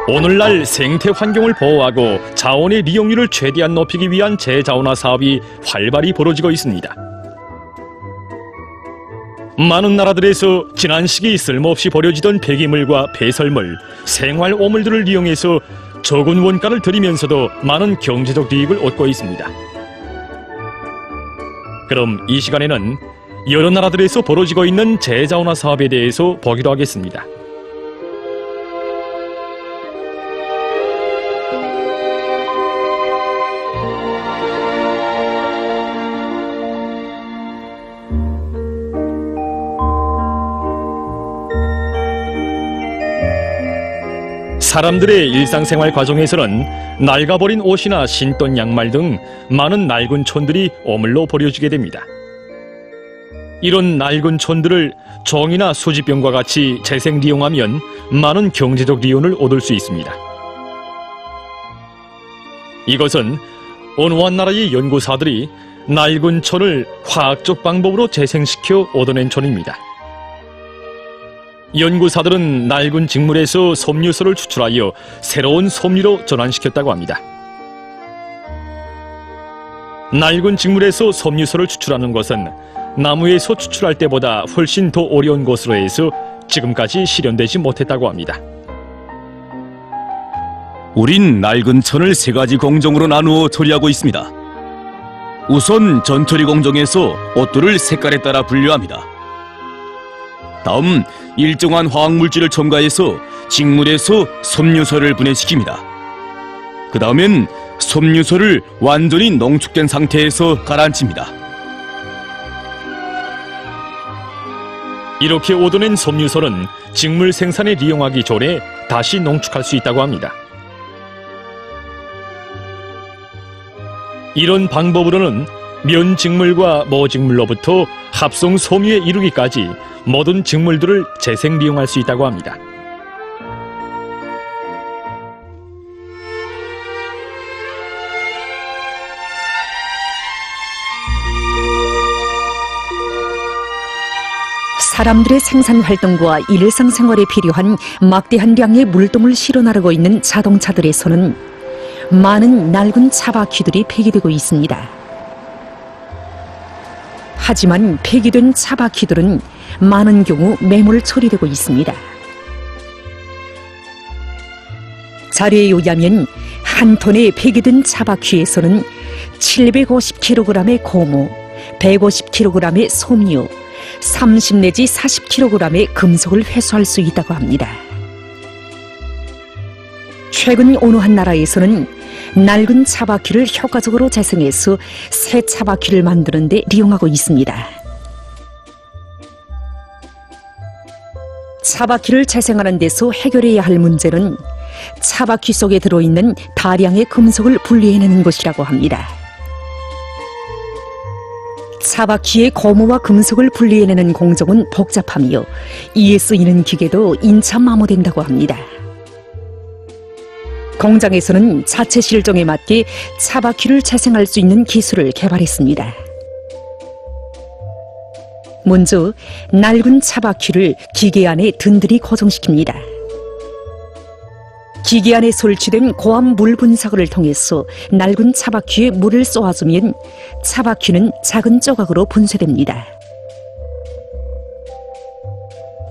오늘날 생태 환경을 보호하고 자원의利用률을 최대한 높이기 위한 재자원화 사업이 활발히 벌어지고 있습니다. 많은 나라들에서 지난 시기 쓸모없이 버려지던 폐기물과 배설물, 생활 오물들을 이용해서 적은 원가를 들이면서도 많은 경제적 이익을 얻고 있습니다. 그럼 이 시간에는 여러 나라들에서 벌어지고 있는 재자원화 사업에 대해서 보기로 하겠습니다. 사람들의 일상생활 과정에서는 낡아버린 옷이나 신던 양말 등 많은 낡은 촌들이 오물로 버려지게 됩니다. 이런 낡은 촌들을 종이나 수지병과 같이 재생利用하면 많은 경제적利用을 얻을 수 있습니다. 이것은 어느 한 나라의 연구사들이 낡은 촌을 화학적 방법으로 재생시켜 얻어낸 촌입니다. 연구사들은 낡은 직물에서 섬유소를 추출하여 새로운 섬유로 전환시켰다고 합니다. 낡은 직물에서 섬유소를 추출하는 것은 나무에서 추출할 때보다 훨씬 더 어려운 것으로 해서 지금까지 실현되지 못했다고 합니다. 우린 낡은 천을 세 가지 공정으로 나누어 처리하고 있습니다. 우선 전처리 공정에서 옷들을 색깔에 따라 분류합니다. 다음 일정한 화학물질을 첨가해서 직물에서 섬유소를 분해시킵니다. 그 다음엔 섬유소를 완전히 농축된 상태에서 가라앉힙니다. 이렇게 얻어낸 섬유소는 직물 생산에利用하기 전에 다시 농축할 수 있다고 합니다. 이런 방법으로는 면 직물과 모 직물로부터 합성 섬유에 이르기까지 모든 직물들을 재생利用할 수 있다고 합니다. 사람들의 생산 활동과 일상생활에 필요한 막대한 량의 물동을 실어 나르고 있는 자동차들에서는 많은 낡은 차바퀴들이 폐기되고 있습니다. 하지만 폐기된 차바퀴들은 많은 경우 매몰 처리되고 있습니다. 자료에 의하면 한 톤의 폐기된 차바퀴에서는 750kg의 고무, 150kg의 섬유, 30 내지 40kg의 금속을 회수할 수 있다고 합니다. 최근 어느 한 나라에서는 낡은 차바퀴를 효과적으로 재생해서 새 차바퀴를 만드는 데利用하고 있습니다. 차바퀴를 재생하는 데서 해결해야 할 문제는 차바퀴 속에 들어있는 다량의 금속을 분리해내는 것이라고 합니다. 차바퀴의 고무와 금속을 분리해내는 공정은 복잡하며 이에 쓰이는 기계도 인차 마모된다고 합니다. 공장에서는 자체 실종에 맞게 차바퀴를 재생할 수 있는 기술을 개발했습니다. 먼저 낡은 차바퀴를 기계 안에 든든히 고정시킵니다. 기계 안에 설치된 고압 물 분사구를 통해서 낡은 차바퀴에 물을 쏘아주면 차바퀴는 작은 조각으로 분쇄됩니다.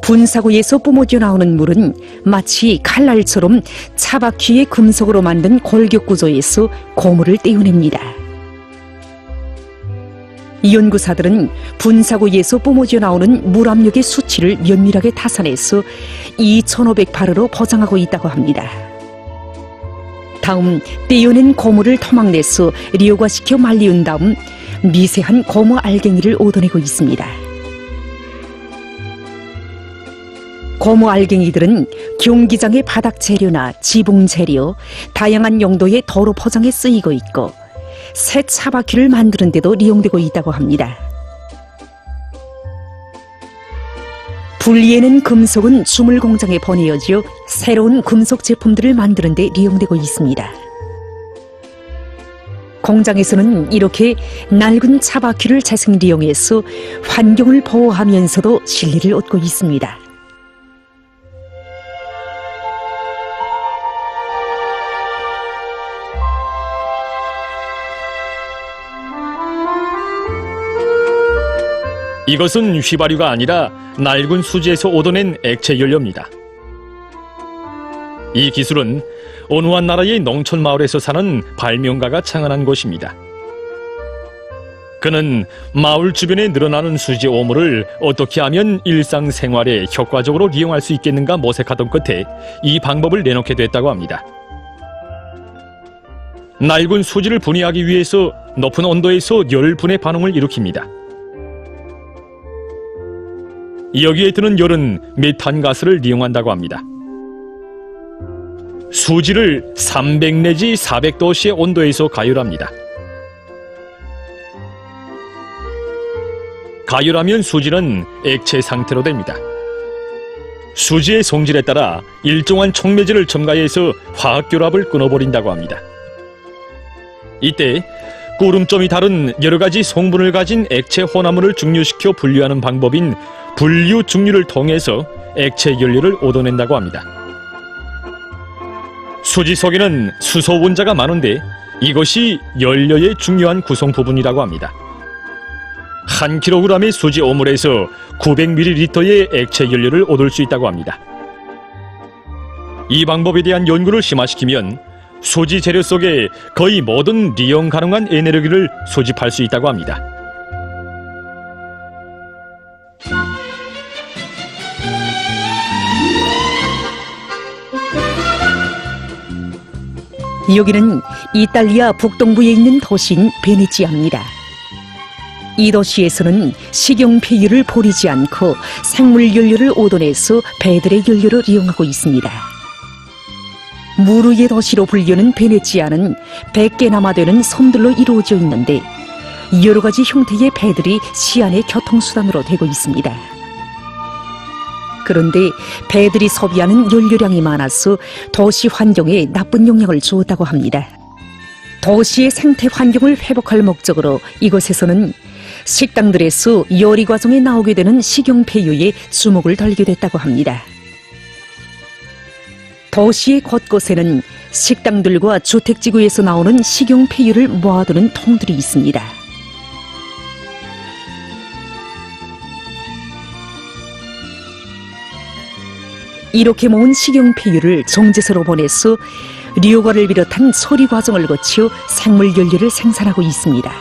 분사구에서 뿜어져 나오는 물은 마치 칼날처럼 차바퀴의 금속으로 만든 골격 구조에서 고무를 떼어냅니다. 연구사들은 분사구에서 뿜어져 나오는 물 압력의 수치를 면밀하게 타산해서 2500바르로 포장하고 있다고 합니다. 다음 떼어낸 고무를 토막내서 료가시켜 말리운 다음 미세한 고무 알갱이를 얻어내고 있습니다. 고무 알갱이들은 경기장의 바닥 재료나 지붕 재료, 다양한 용도의 도로 포장에 쓰이고 있고 새 차바퀴를 만드는 데도利用되고 있다고 합니다. 분리해낸 금속은 주물 공장에 보내어져 새로운 금속 제품들을 만드는 데利用되고 있습니다. 공장에서는 이렇게 낡은 차바퀴를 재생利用해서 환경을 보호하면서도 실리를 얻고 있습니다. 이것은 휘발유가 아니라 낡은 수지에서 얻어낸 액체 연료입니다. 이 기술은 어느 한 나라의 농촌 마을에서 사는 발명가가 창안한 것입니다. 그는 마을 주변에 늘어나는 수지 오물을 어떻게 하면 일상생활에 효과적으로 이용할 수 있겠는가 모색하던 끝에 이 방법을 내놓게 됐다고 합니다. 낡은 수지를 분해하기 위해서 높은 온도에서 열분의 반응을 일으킵니다. 여기에 드는 열은 메탄가스를 이용한다고 합니다. 수지를 300 내지 400도씨의 온도에서 가열합니다. 가열하면 수지는 액체 상태로 됩니다. 수지의 성질에 따라 일정한 촉매질을 첨가해서 화학결합을 끊어버린다고 합니다. 이때 꾸름점이 다른 여러 가지 성분을 가진 액체 혼합물을 증류시켜 분류하는 방법인 분류 증류를 통해서 액체 연료를 얻어낸다고 합니다. 수지 속에는 수소 원자가 많은데 이것이 연료의 중요한 구성 부분이라고 합니다. 1kg의 수지 오물에서 900ml의 액체 연료를 얻을 수 있다고 합니다. 이 방법에 대한 연구를 심화시키면 수지 재료 속에 거의 모든 리용 가능한 에너지를 수집할 수 있다고 합니다. 여기는 이탈리아 북동부에 있는 도시인 베네치아입니다. 이 도시에서는 식용폐유를 버리지 않고 생물연료를 얻어내서 배들의 연료를 이용하고 있습니다. 무르의 도시로 불리는 베네치아는 100개나마 되는 섬들로 이루어져 있는데 여러 가지 형태의 배들이 시안의 교통수단으로 되고 있습니다. 그런데 배들이 소비하는 연료량이 많아서 도시 환경에 나쁜 영향을 주었다고 합니다. 도시의 생태 환경을 회복할 목적으로 이곳에서는 식당들에서 요리 과정에 나오게 되는 식용폐유에 주목을 돌리게 됐다고 합니다. 도시의 곳곳에는 식당들과 주택지구에서 나오는 식용폐유를 모아두는 통들이 있습니다. 이렇게 모은 식용폐유를 정제소로 보내서 리오가를 비롯한 소리 과정을 거쳐 생물연료를 생산하고 있습니다.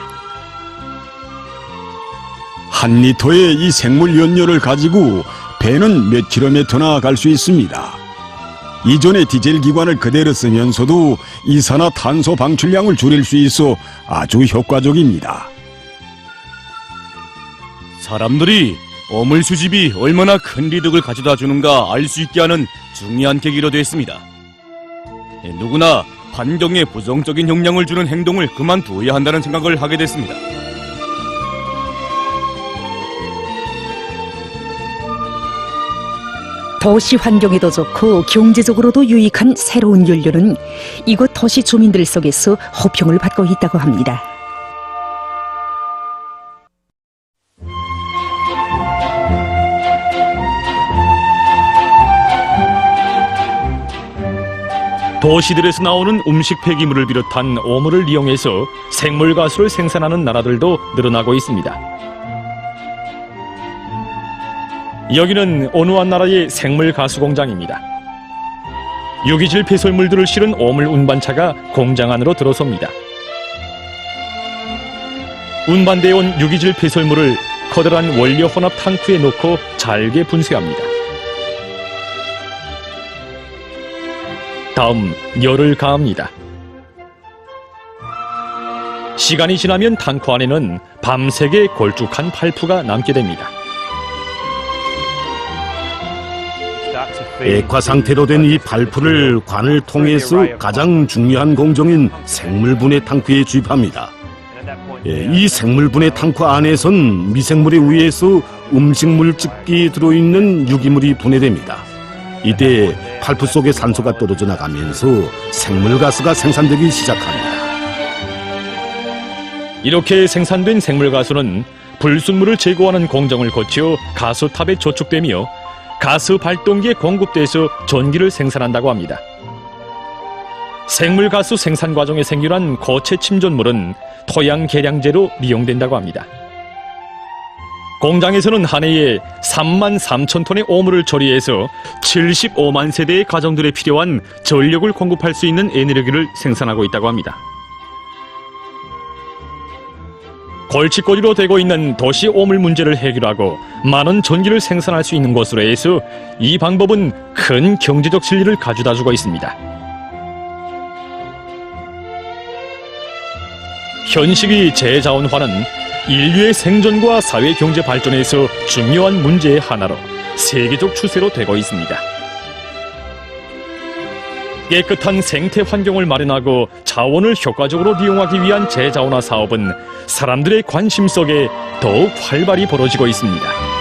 한 리터의 이 생물연료를 가지고 배는 몇 킬로미터나 갈 수 있습니다. 이전의 디젤 기관을 그대로 쓰면서도 이산화탄소 방출량을 줄일 수 있어 아주 효과적입니다. 사람들이 어물 수집이 얼마나 큰 이득을 가져다 주는가 알 수 있게 하는 중요한 계기로 됐습니다. 누구나 환경에 부정적인 영향을 주는 행동을 그만두어야 한다는 생각을 하게 됐습니다. 도시 환경에도 좋고 경제적으로도 유익한 새로운 연료는 이곳 도시 주민들 속에서 호평을 받고 있다고 합니다. 도시들에서 나오는 음식 폐기물을 비롯한 오물을 이용해서 생물가스를 생산하는 나라들도 늘어나고 있습니다. 여기는 어느 한 나라의 생물가스 공장입니다. 유기질 폐설물들을 실은 오물 운반차가 공장 안으로 들어섭니다. 운반되어 온 유기질 폐설물을 커다란 원료 혼합 탱크에 넣고 잘게 분쇄합니다. 다음 열을 가합니다. 시간이 지나면 탱크 안에는 밤새게 걸쭉한 팔푸가 남게 됩니다. 액화 상태로 된 이 발풀을 관을 통해서 가장 중요한 공정인 생물분해 탱크에 주입합니다. 이 생물분해 탱크 안에선 미생물에 의해서 음식물 ጭ기 들어있는 유기물이 분해됩니다. 이때 팔푸 속에 산소가 떨어져 나가면서 생물가스가 생산되기 시작합니다. 이렇게 생산된 생물가스는 불순물을 제거하는 공정을 거쳐 가스탑에 저축되며 가스 발동기에 공급돼서 전기를 생산한다고 합니다. 생물가스 생산 과정에 생겨난 고체 침전물은 토양 계량제로 이용된다고 합니다. 공장에서는 한 해에 3만 3천 톤의 오물을 처리해서 75만 세대의 가정들에 필요한 전력을 공급할 수 있는 에너지를 생산하고 있다고 합니다. 골칫거리로 되고 있는 도시 오물 문제를 해결하고 많은 전기를 생산할 수 있는 것으로 해서 이 방법은 큰 경제적 진리를 가져다주고 있습니다. 현식의 재자원화는 인류의 생존과 사회 경제 발전에서 중요한 문제의 하나로 세계적 추세로 되고 있습니다. 깨끗한 생태 환경을 마련하고 자원을 효과적으로 이용하기 위한 재자원화 사업은 사람들의 관심 속에 더욱 활발히 벌어지고 있습니다.